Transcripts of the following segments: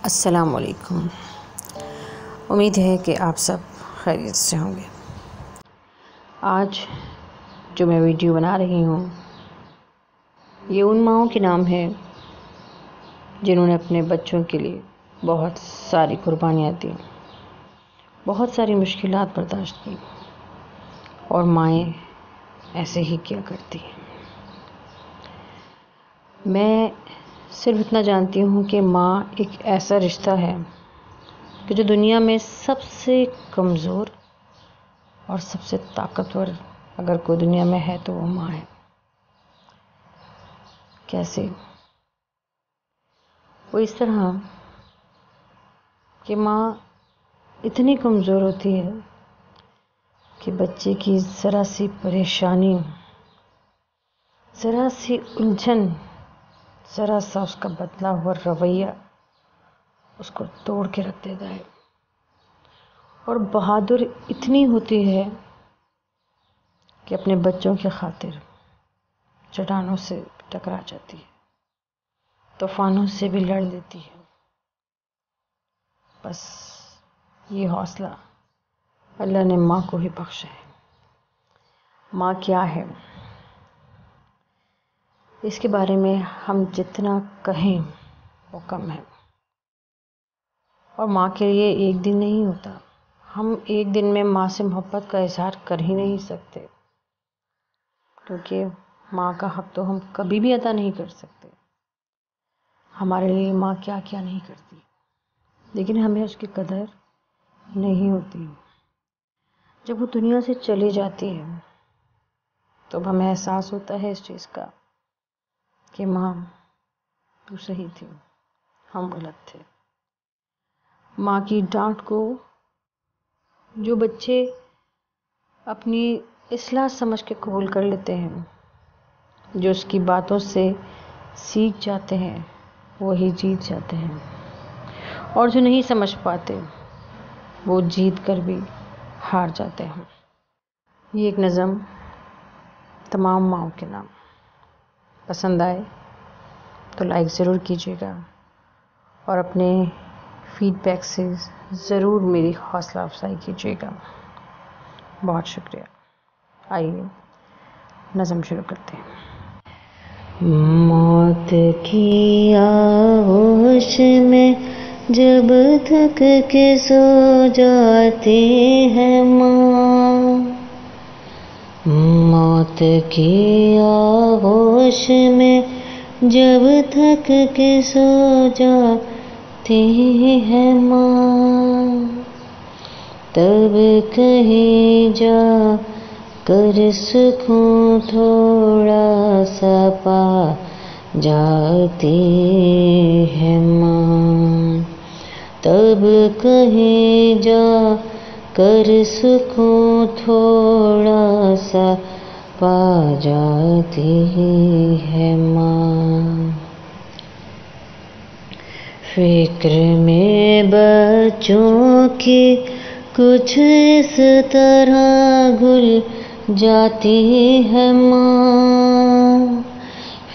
अस्सलाम वालेकुम। उम्मीद है कि आप सब खैरियत से होंगे। आज जो मैं वीडियो बना रही हूँ ये उन माँओं के नाम है जिन्होंने अपने बच्चों के लिए बहुत सारी कुर्बानियाँ दी, बहुत सारी मुश्किलात बर्दाश्त की, और माएँ ऐसे ही किया करती हैं। मैं सिर्फ इतना जानती हूँ कि माँ एक ऐसा रिश्ता है कि जो दुनिया में सबसे कमज़ोर और सबसे ताकतवर अगर कोई दुनिया में है तो वो माँ है। कैसे? वो इस तरह कि माँ इतनी कमज़ोर होती है कि बच्चे की ज़रा सी परेशानी, ज़रा सी उलझन, ज़रा सा उसका बदला हुआ रवैया उसको तोड़ के रख देता है। और बहादुर इतनी होती है कि अपने बच्चों की खातिर चट्टानों से टकरा जाती है, तूफानों से भी लड़ लेती है। बस ये हौसला अल्लाह ने माँ को ही बख्शा है। माँ क्या है, इसके बारे में हम जितना कहें वो कम है। और माँ के लिए एक दिन नहीं होता। हम एक दिन में माँ से मोहब्बत का इजहार कर ही नहीं सकते, क्योंकि माँ का हक तो हम कभी भी अदा नहीं कर सकते। हमारे लिए माँ क्या क्या नहीं करती, लेकिन हमें उसकी कदर नहीं होती। जब वो दुनिया से चली जाती है तो हमें एहसास होता है इस चीज़ का कि माँ तू सही थी, हम गलत थे। माँ की डांट को जो बच्चे अपनी इस्लाह समझ के कबूल कर लेते हैं, जो उसकी बातों से सीख जाते हैं, वही जीत जाते हैं। और जो नहीं समझ पाते वो जीत कर भी हार जाते हैं। ये एक नज़म तमाम माँओं के नाम। पसंद आए तो लाइक ज़रूर कीजिएगा और अपने फीडबैक से ज़रूर मेरी हौसला अफजाई कीजिएगा। बहुत शुक्रिया। आइए नज़म शुरू करते हैं। मौत की आगोश में जब थक के सो जाती है माँ, मौत की आगोश में जब थक के सो जाती है माँ, तब कहीं जा कर सुकून थोड़ा सा पा जाती है माँ, तब कहीं जा कर सुकून थोड़ा सा पा जाती है माँ। फिक्र में बच्चों की कुछ इस तरह घुल जाती है माँ,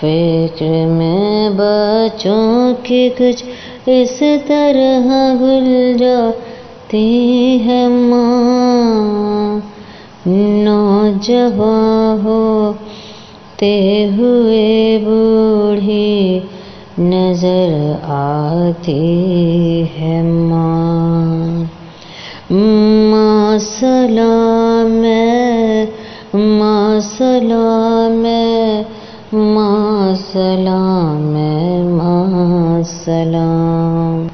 फिक्र में बच्चों की कुछ इस तरह घुल जाती है माँ, नौजवान होते हुए बूढ़ी नजर आती है माँ। माँ सलाम है, माँ सलाम है, माँ सलाम है, माँ सलाम।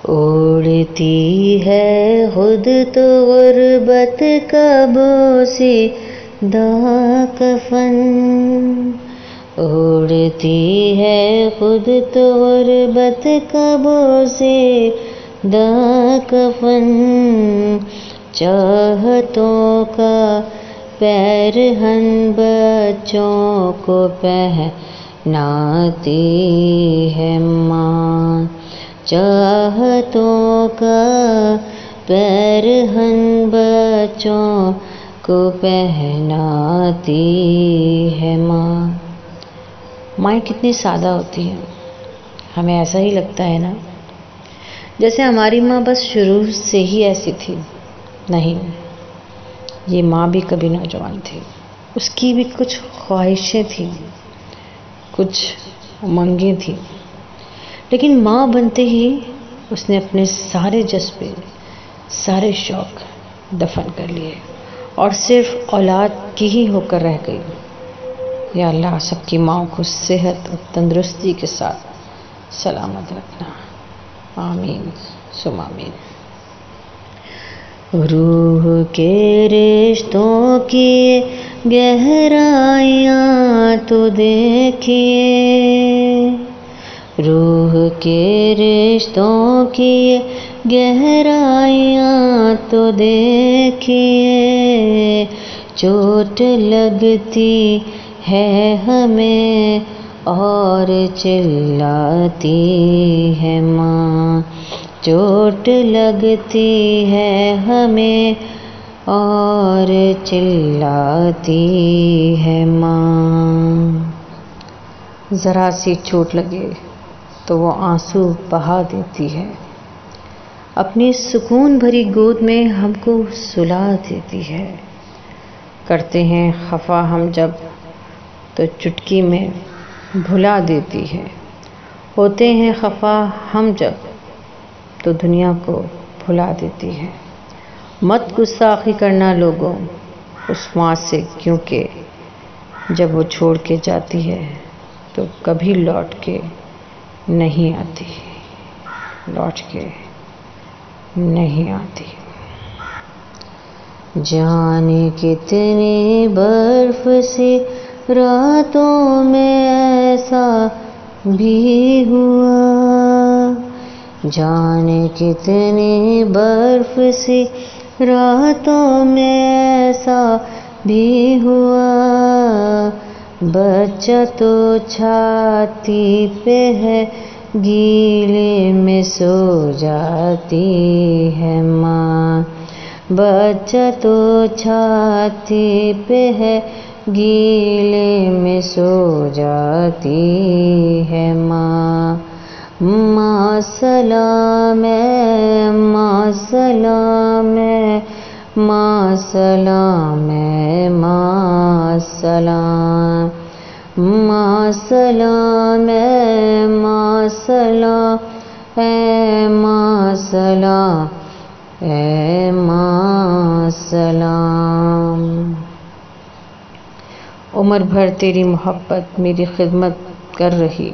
उड़ती है खुद तो गुर्बत का बोसीदा कफन, उड़ती है खुद तो गुर्बत का बोसीदा कफन, चाहतों का पैरहन बच्चों को पहनाती है माँ, चाहतों का पैरहन बच्चों को पहनाती है माँ। माँ कितनी सादा होती है, हमें ऐसा ही लगता है ना जैसे हमारी माँ बस शुरू से ही ऐसी थी। नहीं, ये माँ भी कभी नौजवान थी। उसकी भी कुछ ख्वाहिशें थी, कुछ उमंगें थी, लेकिन माँ बनते ही उसने अपने सारे जज्बे, सारे शौक दफन कर लिए और सिर्फ औलाद की ही होकर रह गई। या अल्लाह सबकी माँओं को सेहत और तंदुरुस्ती के साथ सलामत रखना। आमीन सुम आमीन। रूह के रिश्तों की गहराइयाँ तो देखिए, रूह के रिश्तों की गहराइयाँ तो देखिए। चोट लगती है हमें और चिल्लाती है माँ, चोट लगती है हमें और चिल्लाती है माँ। ज़रा सी चोट लगे तो वो आंसू बहा देती है, अपनी सुकून भरी गोद में हमको सुला देती है। करते हैं खफा हम जब तो चुटकी में भुला देती है। होते हैं खफा हम जब तो दुनिया को भुला देती है। मत गुस्साखी करना लोगों उस माँ से, क्योंकि जब वो छोड़ के जाती है तो कभी लौट के नहीं आती, लौट के नहीं आती। जाने कितनी बर्फ सी रातों में ऐसा भी हुआ, जाने कितनी बर्फ सी रातों में ऐसा भी हुआ। बच्चा तो छाती पे है, गीले में सो जाती है माँ। बच्चा तो छाती पे है, गीले में सो जाती है माँ। माँ सलाम है, माँ सलाम है, माँ सलाम है, माँ सलाम। माँ सलाम है, माँ सलाम है, माँ सलाम है, माँ सलाम। उम्र भर तेरी मोहब्बत मेरी खिदमत कर रही,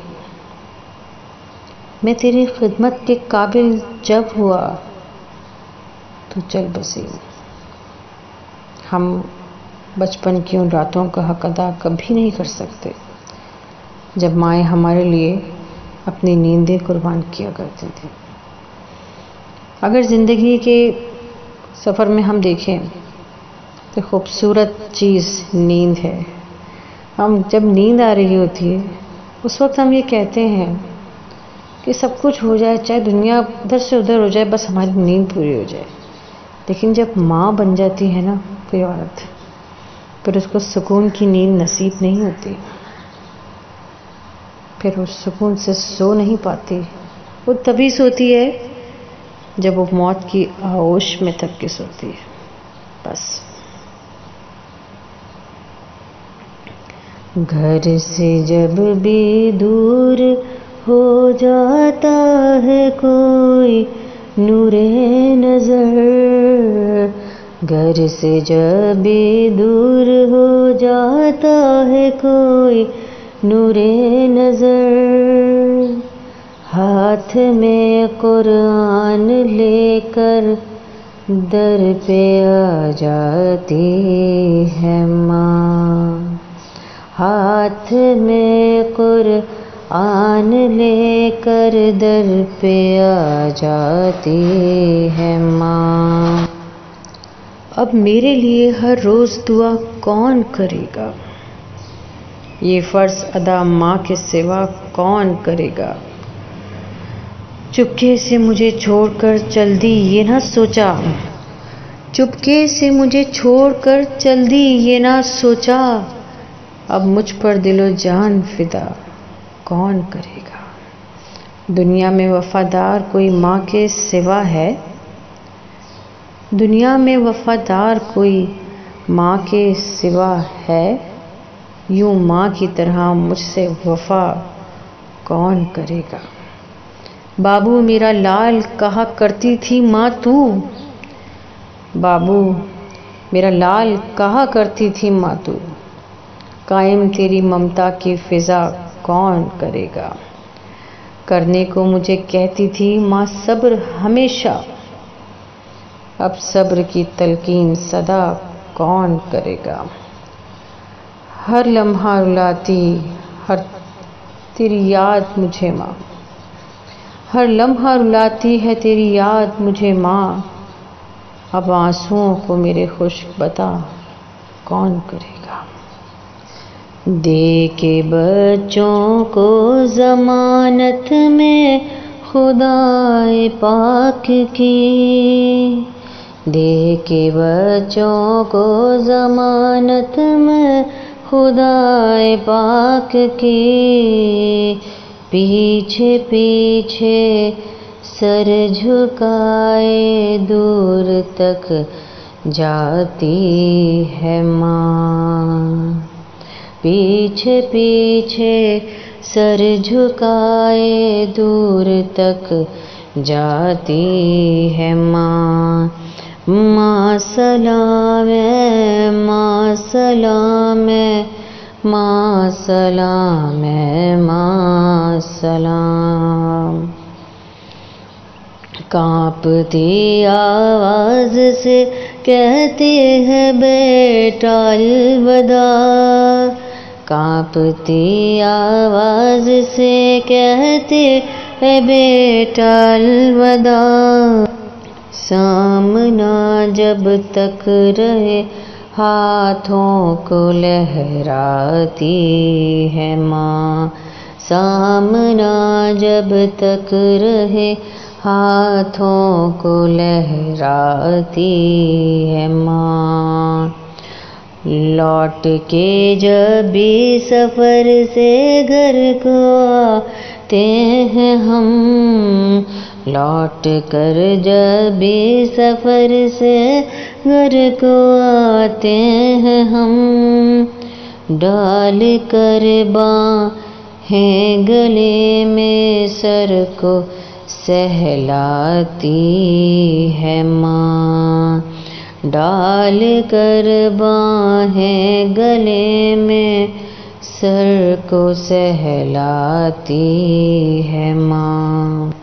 मैं तेरी खिदमत के काबिल जब हुआ तो चल बसी। हम बचपन की उन रातों का हक अदा कभी नहीं कर सकते जब माएँ हमारे लिए अपनी नींदें कुर्बान किया करती थी। अगर ज़िंदगी के सफ़र में हम देखें तो खूबसूरत चीज़ नींद है। हम जब नींद आ रही होती है उस वक्त हम ये कहते हैं कि सब कुछ हो जाए, चाहे दुनिया उधर से उधर हो जाए, बस हमारी नींद पूरी हो जाए। लेकिन जब माँ बन जाती है ना कोई औरत, फिर उसको सुकून की नींद नसीब नहीं होती, फिर वो सुकून से सो नहीं पाती। वो तभी सोती है जब वो मौत की आगोश में थक के सोती है। बस घर से जब भी दूर हो जाता है कोई नूरे नज़र, घर से जब भी दूर हो जाता है कोई नूरे नज़र, हाथ में कुरान लेकर दर पे आ जाती है माँ। हाथ में कुरान लेकर दर पे आ जाती है माँ। अब मेरे लिए हर रोज़ दुआ कौन करेगा, ये फ़र्ज़ अदा माँ के सिवा कौन करेगा। चुपके से मुझे छोड़कर चल दी ये ना सोचा, चुपके से मुझे छोड़कर चल दी ये ना सोचा, अब मुझ पर दिलो जान फिदा कौन करेगा। दुनिया में वफादार कोई माँ के सिवा है? दुनिया में वफादार कोई माँ के सिवा है? यूं माँ की तरह मुझसे वफा कौन करेगा? बाबू मेरा लाल कहा करती थी माँ तू, बाबू मेरा लाल कहा करती थी माँ तू, कायम तेरी ममता की फिजा कौन करेगा? करने को मुझे कहती थी माँ सब्र हमेशा, अब सब्र की तलकीन सदा कौन करेगा? हर लम्हा रुलाती हर तेरी याद मुझे माँ, हर लम्हा रुलाती है तेरी याद मुझे माँ, अब आंसुओं को मेरे खुश्क बता कौन करेगा? दे के बच्चों को ज़मानत में खुदाए पाक की, दे के बच्चों को ज़मानत में खुदाए पाक की, पीछे पीछे सर झुकाए दूर तक जाती है माँ, पीछे पीछे सर झुकाए दूर तक जाती है माँ। माँ सलाम है, माँ सलाम है, माँ सलाम है, माँ सलाम। कांपती आवाज से कहती है बेटा अलविदा, कांपती आवाज से कहते है बेटा अलविदा, सामना जब तक रहे हाथों को लहराती है माँ, सामना जब तक रहे हाथों को लहराती है माँ। लौट के जब भी सफ़र से घर को आते हैं हम, लौट कर जब भी सफ़र से घर को आते हैं हम, डाल कर बाहें गले में सर को सहलाती है माँ, डाल कर बाहें गले में सर को सहलाती है माँ।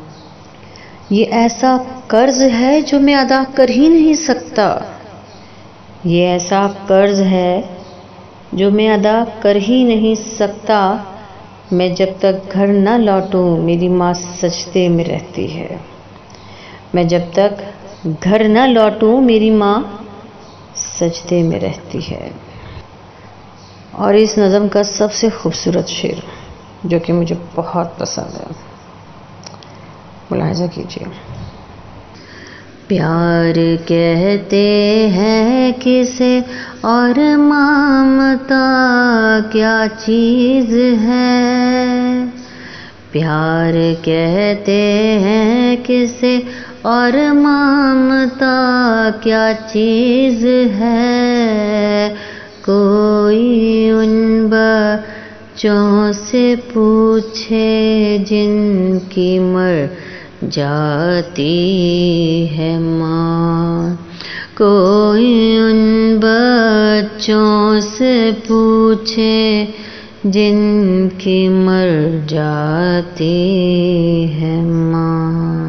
ये ऐसा कर्ज है जो मैं अदा कर ही नहीं सकता, ये ऐसा कर्ज है जो मैं अदा कर ही नहीं सकता, मैं जब तक घर न लौटूं मेरी माँ सजदे में रहती है, मैं जब तक घर न लौटूं मेरी माँ सजदे में रहती है। और इस नज़म का सबसे खूबसूरत शेर जो कि मुझे बहुत पसंद है, मुलाहिजा कीजिए। प्यार कहते हैं किसे और ममता क्या चीज़ है, प्यार कहते हैं किसे और ममता क्या चीज़ है, कोई उन बच्चों से पूछे जिनकी मर जाती है माँ, कोई उन बच्चों से पूछे जिनकी मर जाती है माँ।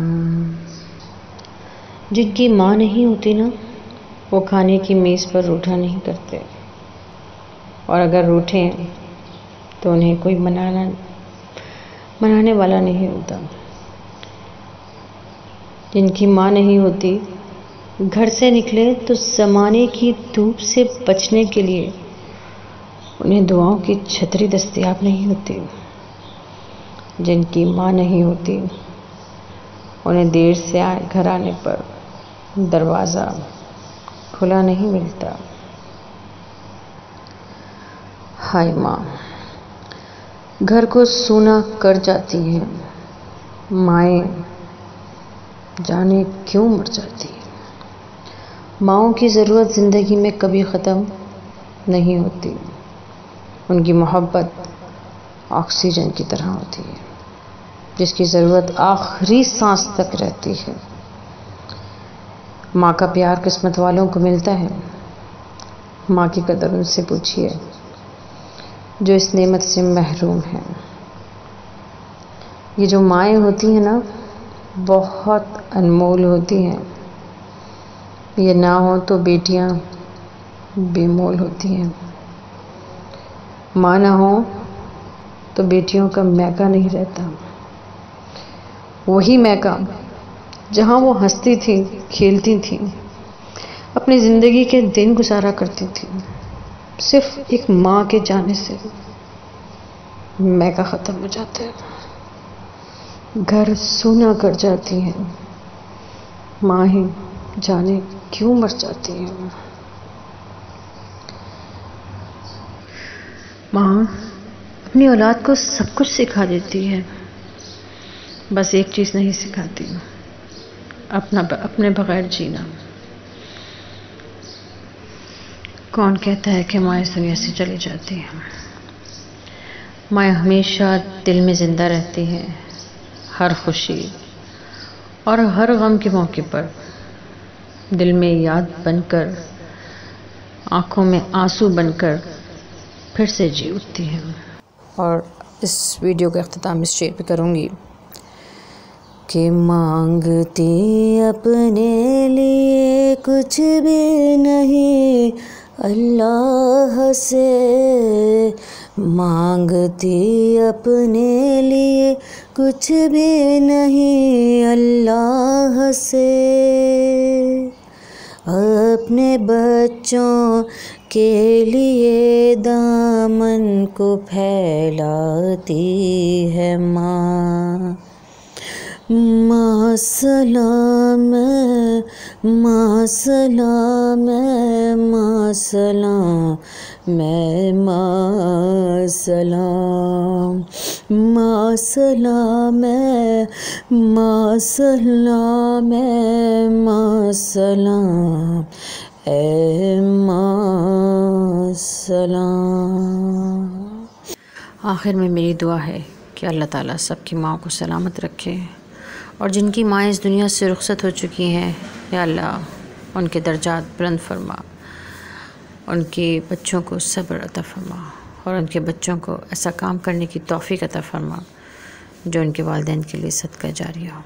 जिनकी माँ नहीं होती ना, वो खाने की मेज़ पर रूठा नहीं करते, और अगर रूठें तो उन्हें कोई मनाने वाला नहीं होता। जिनकी माँ नहीं होती, घर से निकले तो ज़माने की धूप से बचने के लिए उन्हें दुआओं की छतरी दस्तयाब नहीं होती। जिनकी माँ नहीं होती, उन्हें देर से घर आने पर दरवाज़ा खुला नहीं मिलता। हाय माँ, घर को सूना कर जाती है, माएँ जाने क्यों मर जाती हैं। माँओं की ज़रूरत ज़िंदगी में कभी ख़त्म नहीं होती। उनकी मोहब्बत ऑक्सीजन की तरह होती है, जिसकी ज़रूरत आखिरी सांस तक रहती है। माँ का प्यार किस्मत वालों को मिलता है। माँ की कदर उनसे पूछिए जो इस नेमत से महरूम हैं। ये जो माएँ होती हैं ना, बहुत अनमोल होती हैं। ये ना हो तो बेटियां बेमोल होती हैं। माँ ना हो तो बेटियों का मैका नहीं रहता। वही मैका जहाँ वो हंसती थी, खेलती थी, अपनी ज़िंदगी के दिन गुजारा करती थी, सिर्फ एक माँ के जाने से मैका ख़त्म हो जाता है। घर सूना कर जाती हैं। माँ ही जाने क्यों मर जाती हैं। माँ अपनी औलाद को सब कुछ सिखा देती है, बस एक चीज़ नहीं सिखाती, अपने बगैर जीना। कौन कहता है कि माँ इस दुनिया से चली जाती है। माँ हमेशा दिल में ज़िंदा रहती है। हर खुशी और हर गम के मौके पर दिल में याद बनकर, आँखों में आंसू बनकर फिर से जी उठती है। और इस वीडियो का अख्तिताम इस शेर पे करूँगी कि मांगती अपने लिए कुछ भी नहीं अल्लाह से, मांगती अपने लिए कुछ भी नहीं अल्लाह से, अपने बच्चों के लिए दामन को फैलाती है माँ। माँ सलाम है, माँ सलाम है, माँ सलाम, मैं माँ सलाम, माँ सलाम है, माँ सलाम है, माँ सलाम, ए माँ सलाम। आखिर में मेरी दुआ है कि अल्लाह ताला सबकी माँ को सलामत रखे, और जिनकी माँ इस दुनिया से रुखसत हो चुकी हैं, या अल्लाह उनके दर्जात बुलंद फरमा, उनके बच्चों को सब्र अता फरमा, और उनके बच्चों को ऐसा काम करने की तौफीक अता फरमा जो उनके वालिदैन के लिए सदका जारिया हो।